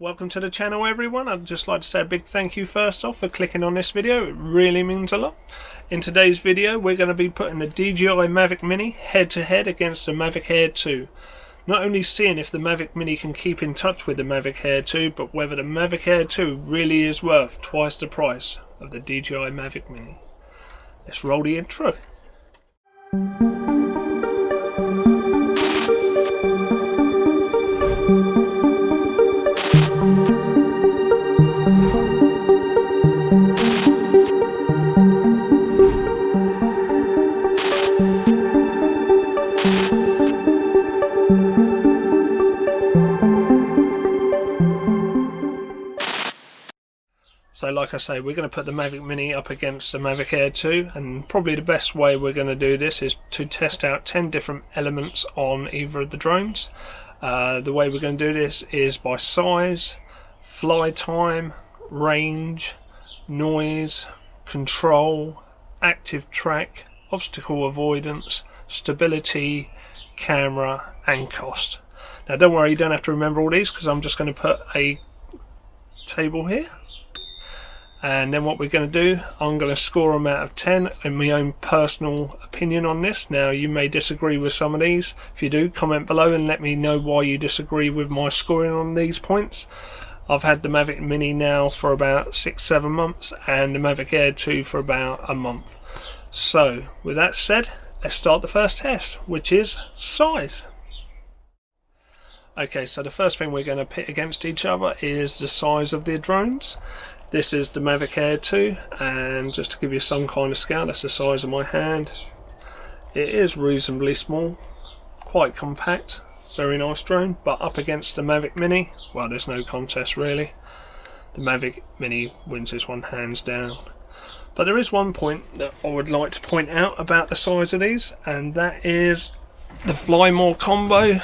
Welcome to the channel everyone. I'd just like to say a big thank you first off for clicking on this video. It really means a lot. In today's video we're going to be putting the DJi MAvic Mini head to head against the Mavic Air 2. Not only seeing if the Mavic Mini can keep in touch with the Mavic Air 2, but whether the Mavic Air 2 really is worth twice the price of the DJi MAvic Mini. Let's roll the intro. So like I say, we're going to put the Mavic Mini up against the Mavic Air 2, and probably the best way we're going to do this is to test out 10 different elements on either of the drones. The way we're going to do this is by size, fly time, range, noise, control, active track, obstacle avoidance, stability, camera and cost. Now don't worry, you don't have to remember all these because I'm just going to put a table here. And then what we're going to do, I'm going to score them out of 10 in my own personal opinion on this. Now you may disagree with some of these. If you do, comment below and let me know why you disagree with my scoring on these points. I've had the Mavic Mini now for about 6-7 months and the Mavic Air 2 for about a month. So with that said, let's start the first test, which is size. Okay, so the first thing we're going to pit against each other is the size of the drones. This is the Mavic Air 2, and just to give you some kind of scale, that's the size of my hand. It is reasonably small, quite compact, very nice drone, but up against the Mavic Mini, well, there's no contest really. The Mavic Mini wins this one hands down. But there is one point that I would like to point out about the size of these, and that is the Fly More combo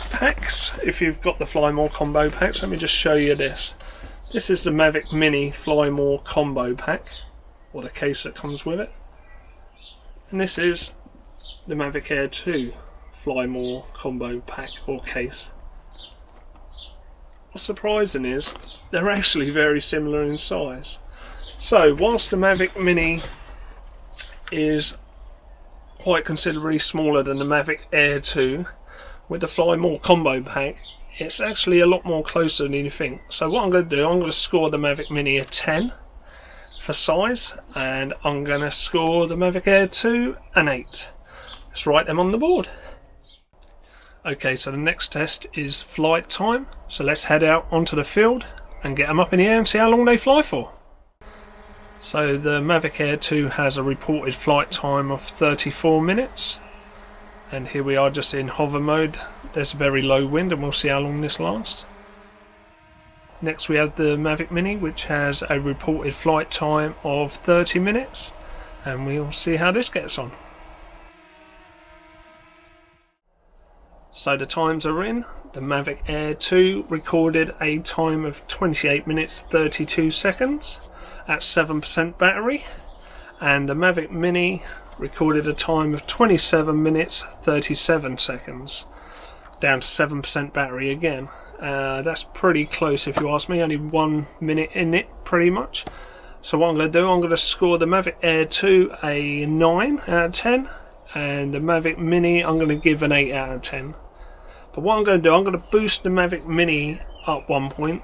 packs. If you've got the Fly More combo packs, let me just show you this. This is the Mavic Mini Fly More combo pack, or the case that comes with it. And this is the Mavic Air 2 Fly More combo pack or case. What's surprising is they're actually very similar in size. So whilst the Mavic Mini is quite considerably smaller than the Mavic Air 2, with the Fly More combo pack it's actually a lot more closer than you think. So what I'm going to do, I'm going to score the Mavic Mini a 10 for size, and I'm going to score the Mavic Air 2 an 8. Let's write them on the board. Okay, so the next test is flight time. So let's head out onto the field and get them up in the air and see how long they fly for. So the Mavic Air 2 has a reported flight time of 34 minutes. And here we are just in hover mode. There's a very low wind and we'll see how long this lasts. Next we have the Mavic Mini, which has a reported flight time of 30 minutes. And we'll see how this gets on. So the times are in. The Mavic Air 2 recorded a time of 28 minutes 32 seconds at 7% battery. And the Mavic Mini recorded a time of 27 minutes 37 seconds down to 7% battery again. That's pretty close if you ask me, only 1 minute in it pretty much. So what I'm going to do, I'm going to score the Mavic Air 2 a 9 out of 10 and the Mavic Mini I'm going to give an 8 out of 10. But what I'm going to do, I'm going to boost the Mavic Mini up 1 point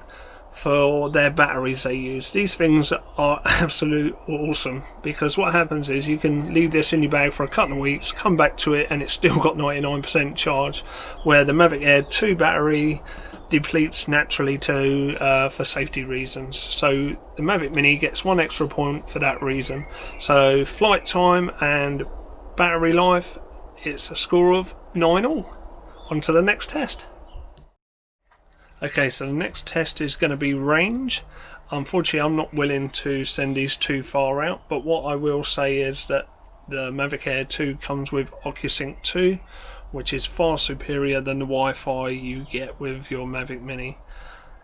for their batteries they use. These things are absolute awesome because what happens is you can leave this in your bag for a couple of weeks, come back to it and it's still got 99% charge, where the Mavic Air 2 battery depletes naturally too for safety reasons. So the Mavic Mini gets 1 extra point for that reason. So flight time and battery life, it's a score of 9 all. On to the next test. Okay, so the next test is going to be range. Unfortunately, I'm not willing to send these too far out, but what I will say is that the Mavic Air 2 comes with OcuSync 2, which is far superior than the Wi-Fi you get with your Mavic Mini.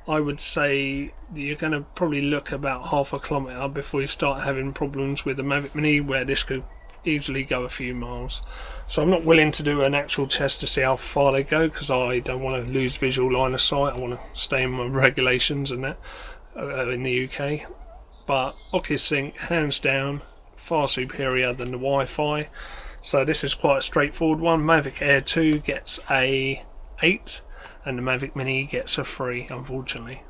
I would say you're going to probably look about half a kilometre before you start having problems with the Mavic Mini, where this could easily go a few miles. So I'm not willing to do an actual test to see how far they go, because I don't want to lose visual line of sight. I want to stay in my regulations and that in the UK. But OcuSync, hands down, far superior than the Wi-Fi. So this is quite a straightforward one. Mavic Air 2 gets a 8 and the Mavic Mini gets a 3, unfortunately.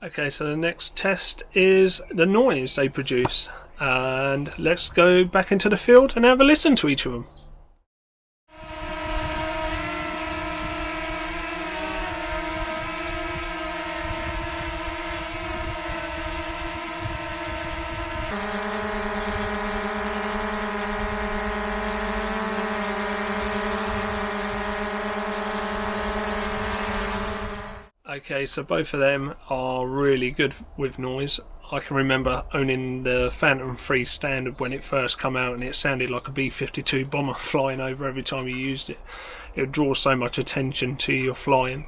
Okay, so the next test is the noise they produce, and let's go back into the field and have a listen to each of them. Okay, so both of them are really good with noise. I can remember owning the Phantom 3 Standard when it first came out, and it sounded like a B-52 bomber flying over every time you used it. It would draw so much attention to your flying.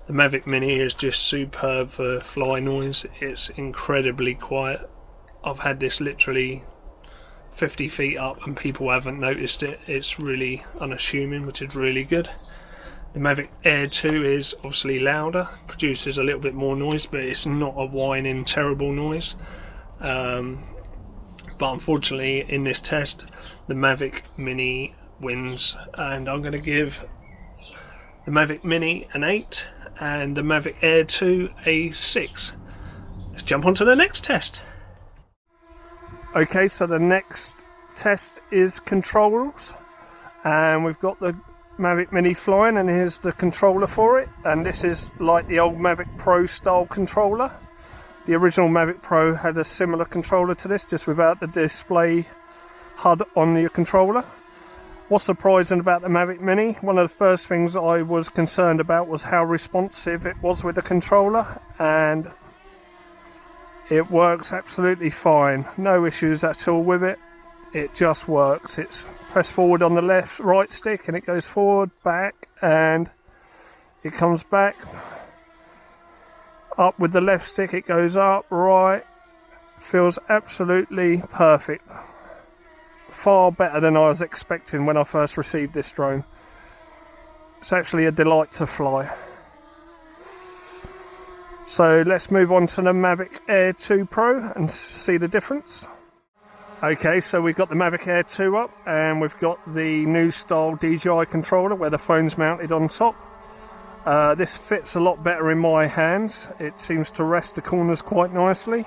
The Mavic Mini is just superb for fly noise. It's incredibly quiet. I've had this literally 50 feet up and people haven't noticed it. It's really unassuming, which is really good. The Mavic Air 2 is obviously louder, produces a little bit more noise, but it's not a whining, terrible noise. But unfortunately, in this test, the Mavic Mini wins, and I'm going to give the Mavic Mini an 8 and the Mavic Air 2 a 6. Let's jump on to the next test. Okay, so the next test is controls, and we've got the Mavic Mini flying, and here's the controller for it, and this is like the old Mavic Pro style controller. The original Mavic Pro had a similar controller to this, just without the display HUD on the controller. What's surprising about the Mavic Mini, one of the first things I was concerned about was how responsive it was with the controller, and it works absolutely fine. No issues at all with it. It just works. It's press forward on the right stick and it goes forward, back, and it comes back. Up with the left stick, it goes up, right. Feels absolutely perfect. Far better than I was expecting when I first received this drone. It's actually a delight to fly. So let's move on to the Mavic Air 2 Pro and see the difference. Okay, so we've got the Mavic Air 2 up, and we've got the new style DJi controller where the phone's mounted on top. This fits a lot better in my hands. It seems to rest the corners quite nicely.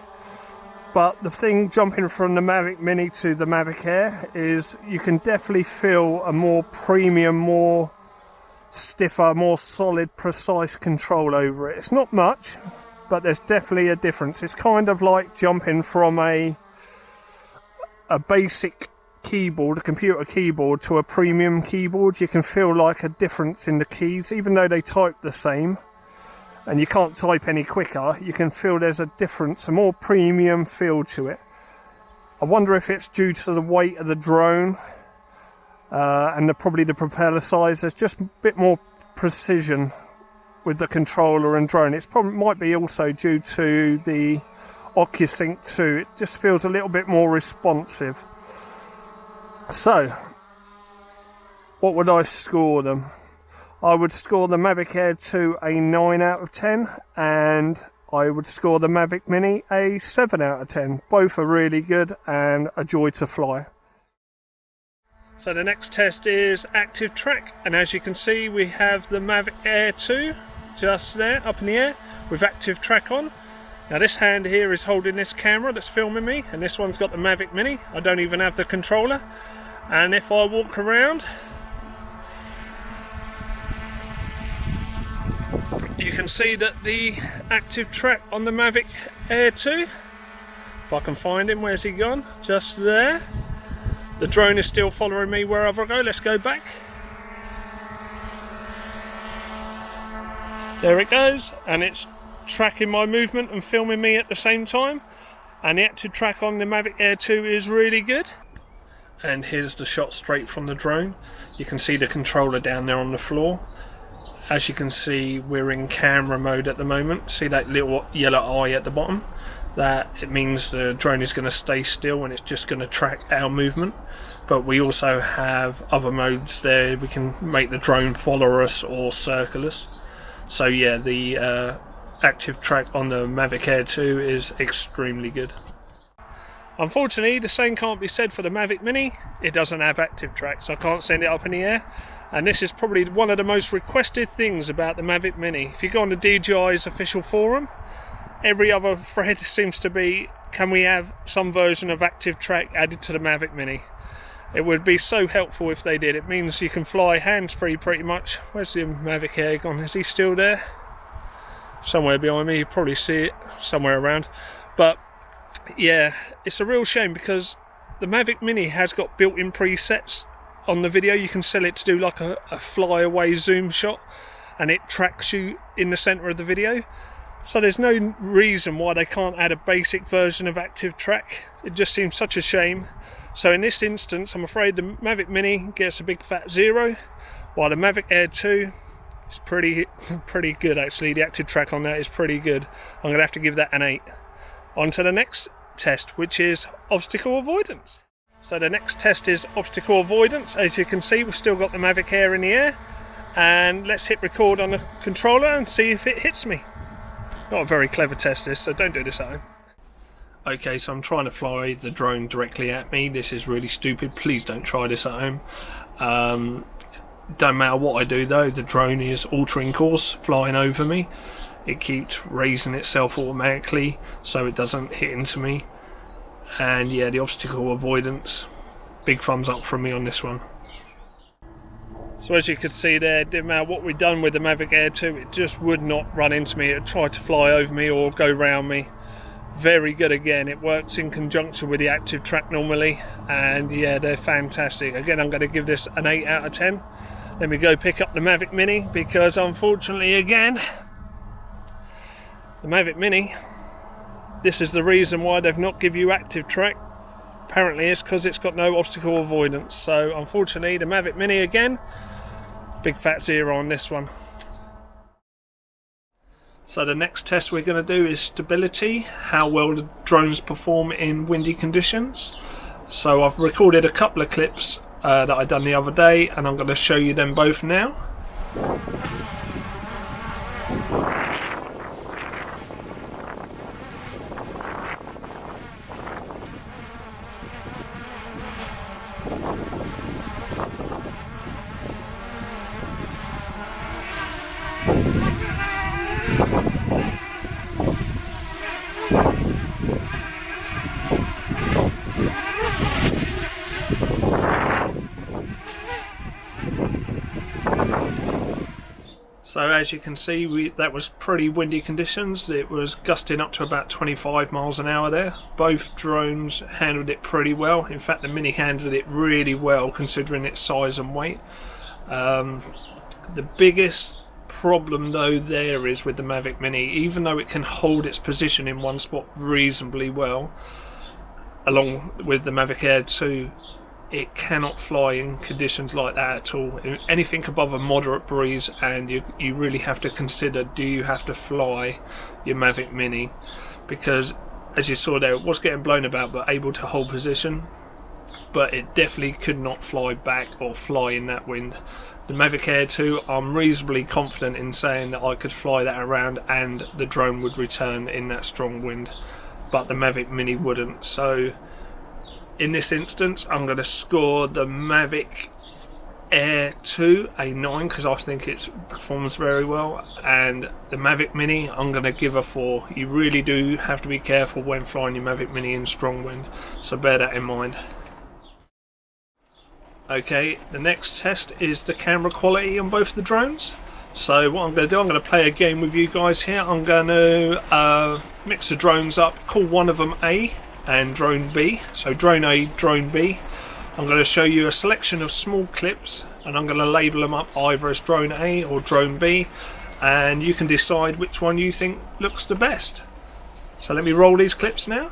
But the thing jumping from the Mavic Mini to the Mavic Air is you can definitely feel a more premium, more stiffer, more solid, precise control over it. It's not much, but there's definitely a difference. It's kind of like jumping from a basic keyboard, a computer keyboard, to a premium keyboard. You can feel like a difference in the keys, even though they type the same and you can't type any quicker. You can feel there's a difference, a more premium feel to it. I wonder if it's due to the weight of the drone and probably the propeller size. There's just a bit more precision with the controller and drone. It's probably might be also due to the OcuSync 2. It just feels a little bit more responsive. So, what would I score them? I would score the Mavic Air 2 a 9 out of 10, and I would score the Mavic Mini a 7 out of 10. Both are really good and a joy to fly. So the next test is active track, and as you can see we have the Mavic Air 2 just there up in the air with active track on. Now this hand here is holding this camera that's filming me, and this one's got the Mavic Mini. I don't even have the controller, and if I walk around you can see that the active track on the Mavic Air 2, if I can find him, where's he gone? Just there. The drone is still following me wherever I go. Let's go back. There it goes, and it's tracking my movement and filming me at the same time. And the active track on the Mavic Air 2 is really good. And here's the shot straight from the drone. You can see the controller down there on the floor. As you can see, we're in camera mode at the moment. See that little yellow eye at the bottom? that it means the drone is going to stay still and it's just going to track our movement. But we also have other modes there. We can make the drone follow us or circle us. So yeah, the active track on the Mavic Air 2 is extremely good. Unfortunately, the same can't be said for the Mavic Mini. It doesn't have active track, so I can't send it up in the air. And this is probably one of the most requested things about the Mavic Mini. If you go on the DJi's official forum, every other thread seems to be, can we have some version of active track added to the Mavic Mini? It would be so helpful if they did. It means you can fly hands-free pretty much. Where's the Mavic Air gone? Is he still there? Somewhere behind me, you probably see it somewhere around. But yeah, it's a real shame because the Mavic Mini has got built-in presets on the video. You can set it to do like a fly-away zoom shot and it tracks you in the centre of the video. So there's no reason why they can't add a basic version of active track. It just seems such a shame. So in this instance, I'm afraid the Mavic Mini gets a big fat 0, while the Mavic Air 2 is pretty good actually. The active track on that is pretty good. I'm going to have to give that an 8. On to the next test, which is obstacle avoidance. So the next test is obstacle avoidance. As you can see, we've still got the Mavic Air in the air. And let's hit record on the controller and see if it hits me. Not a very clever test this, so don't do this at home. Okay, so I'm trying to fly the drone directly at me. This is really stupid. Please don't try this at home. Don't matter what I do though, the drone is altering course, flying over me. It keeps raising itself automatically so it doesn't hit into me. And yeah, the obstacle avoidance, big thumbs up from me on this one. So as you can see there, didn't matter what we've done with the Mavic Air 2, it just would not run into me. It tried to fly over me or go round me. Very good again. It works in conjunction with the active track normally, and yeah, they're fantastic. Again, I'm going to give this an 8 out of 10. Let me go pick up the Mavic Mini, because unfortunately again, the Mavic Mini, this is the reason why they've not give you active track. Apparently it's because it's got no obstacle avoidance. So unfortunately the Mavic Mini again, big fat 0 on this one. So the next test we're going to do is stability, how well the drones perform in windy conditions. So I've recorded a couple of clips that I done the other day, and I'm going to show you them both now. So as you can see, that was pretty windy conditions. It was gusting up to about 25 miles an hour there. Both drones handled it pretty well. In fact, the Mini handled it really well considering its size and weight. The biggest problem though there is with the Mavic Mini, even though it can hold its position in one spot reasonably well, along with the Mavic Air 2, it cannot fly in conditions like that at all. Anything above a moderate breeze, and you really have to consider, do you have to fly your Mavic Mini? Because as you saw there, it was getting blown about but able to hold position, but it definitely could not fly back or fly in that wind. The Mavic Air 2, I'm reasonably confident in saying that I could fly that around and the drone would return in that strong wind, but the Mavic Mini wouldn't. So in this instance, I'm going to score the Mavic Air 2 a 9 because I think it performs very well, and the Mavic Mini I'm going to give a 4. You really do have to be careful when flying your Mavic Mini in strong wind, so bear that in mind. Okay, the next test is the camera quality on both the drones. So what I'm going to do, I'm going to play a game with you guys here. I'm going to mix the drones up, call one of them A and drone B. So drone A, drone B. I'm going to show you a selection of small clips and I'm going to label them up either as drone A or drone B, and you can decide which one you think looks the best. So let me roll these clips now.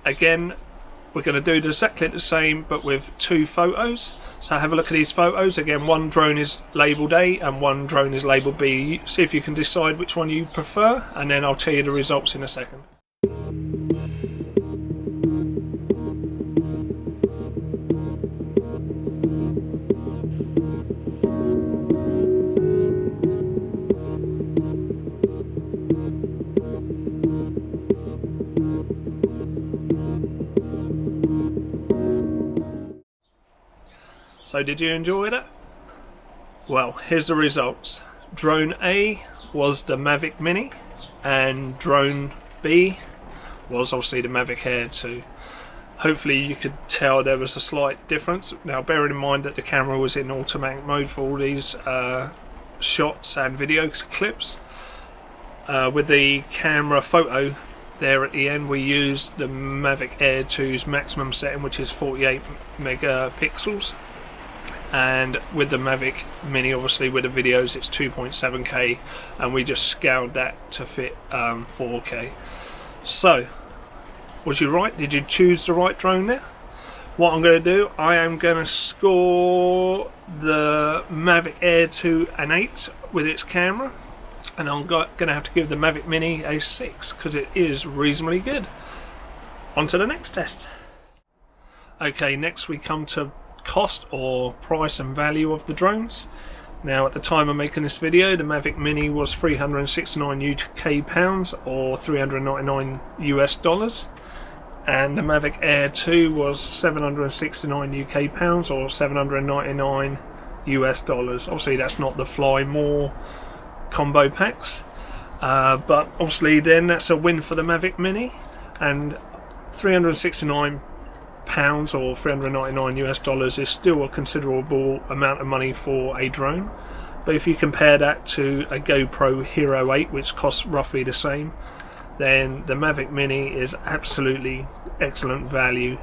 again, we're going to do exactly the same but with 2 photos. So have a look at these photos. Again, one drone is labelled A and one drone is labelled B. See if you can decide which one you prefer, and then I'll tell you the results in a second. So did you enjoy that? Well, here's the results. Drone A was the Mavic Mini, and drone B was obviously the Mavic Air 2. Hopefully you could tell there was a slight difference. Now bearing in mind that the camera was in automatic mode for all these shots and video clips. With the camera photo there at the end, we used the Mavic Air 2's maximum setting, which is 48 megapixels. And with the Mavic Mini, obviously with the videos, it's 2.7K, and we just scaled that to fit 4K. So, was you right? Did you choose the right drone there? What I'm going to do, I am going to score the Mavic Air 2 an 8 with its camera, and I'm going to have to give the Mavic Mini a 6 because it is reasonably good. On to the next test. Okay, next we come to cost or price and value of the drones. Now at the time of making this video, the Mavic Mini was 369 UK pounds or 399 US dollars, and the Mavic Air 2 was 769 UK pounds or 799 US dollars. Obviously that's not the Fly More combo packs, but obviously then that's a win for the Mavic Mini, and 369 pounds or 399 US dollars is still a considerable amount of money for a drone. But if you compare that to a GoPro Hero 8, which costs roughly the same, then the Mavic Mini is absolutely excellent value.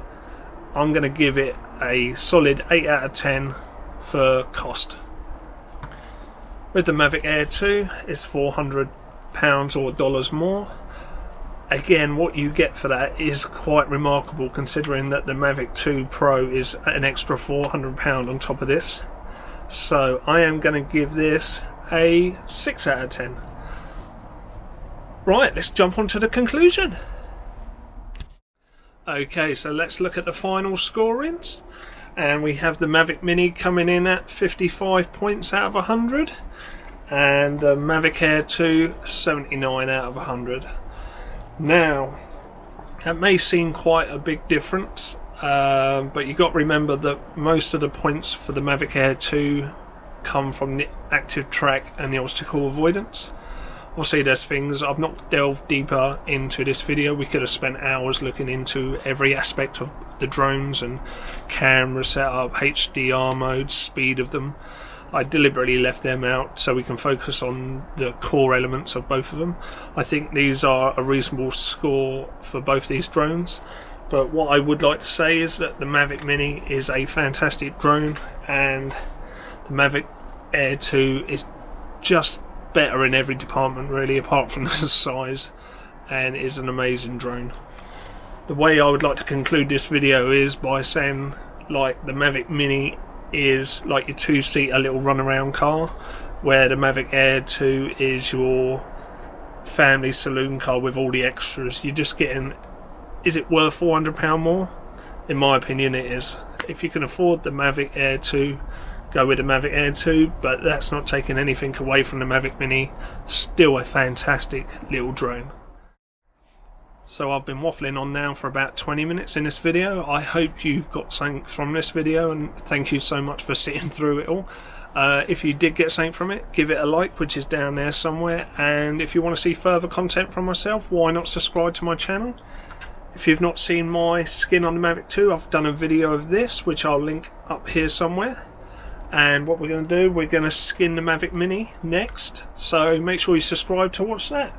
I'm going to give it a solid 8 out of 10 for cost. With the Mavic Air 2, it's £400 or dollars more. Again, what you get for that is quite remarkable, considering that the Mavic 2 Pro is an extra £400 on top of this. So I am going to give this a 6 out of 10. Right, let's jump on to the conclusion. Okay, so let's look at the final scorings. And we have the Mavic Mini coming in at 55 points out of 100. And the Mavic Air 2, 79 out of 100. Now, that may seem quite a big difference, but you've got to remember that most of the points for the Mavic Air 2 come from the active track and the obstacle avoidance. Obviously there's things I've not delved deeper into this video. We could have spent hours looking into every aspect of the drones and camera setup, HDR modes, speed of them. I deliberately left them out so we can focus on the core elements of both of them. I think these are a reasonable score for both these drones, but what I would like to say is that the Mavic Mini is a fantastic drone, and the Mavic Air 2 is just better in every department really, apart from the size, and is an amazing drone. The way I would like to conclude this video is by saying, like, the Mavic Mini is like your 2-seater little runaround car, where the Mavic Air 2 is your family saloon car with all the extras. You're just getting, is it worth £400 more? In my opinion it is. If you can afford the Mavic Air 2, go with the Mavic Air 2, but that's not taking anything away from the Mavic Mini. Still a fantastic little drone. So I've been waffling on now for about 20 minutes in this video. I hope you've got something from this video, and thank you so much for sitting through it all. If you did get something from it, give it a like, which is down there somewhere, and if you want to see further content from myself, why not subscribe to my channel? If you've not seen my skin on the Mavic 2, I've done a video of this, which I'll link up here somewhere. And what we're going to do, we're going to skin the Mavic Mini next, so make sure you subscribe to watch that.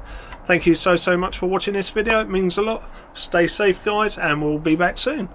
Thank you so much for watching this video, it means a lot. Stay safe guys, and we'll be back soon.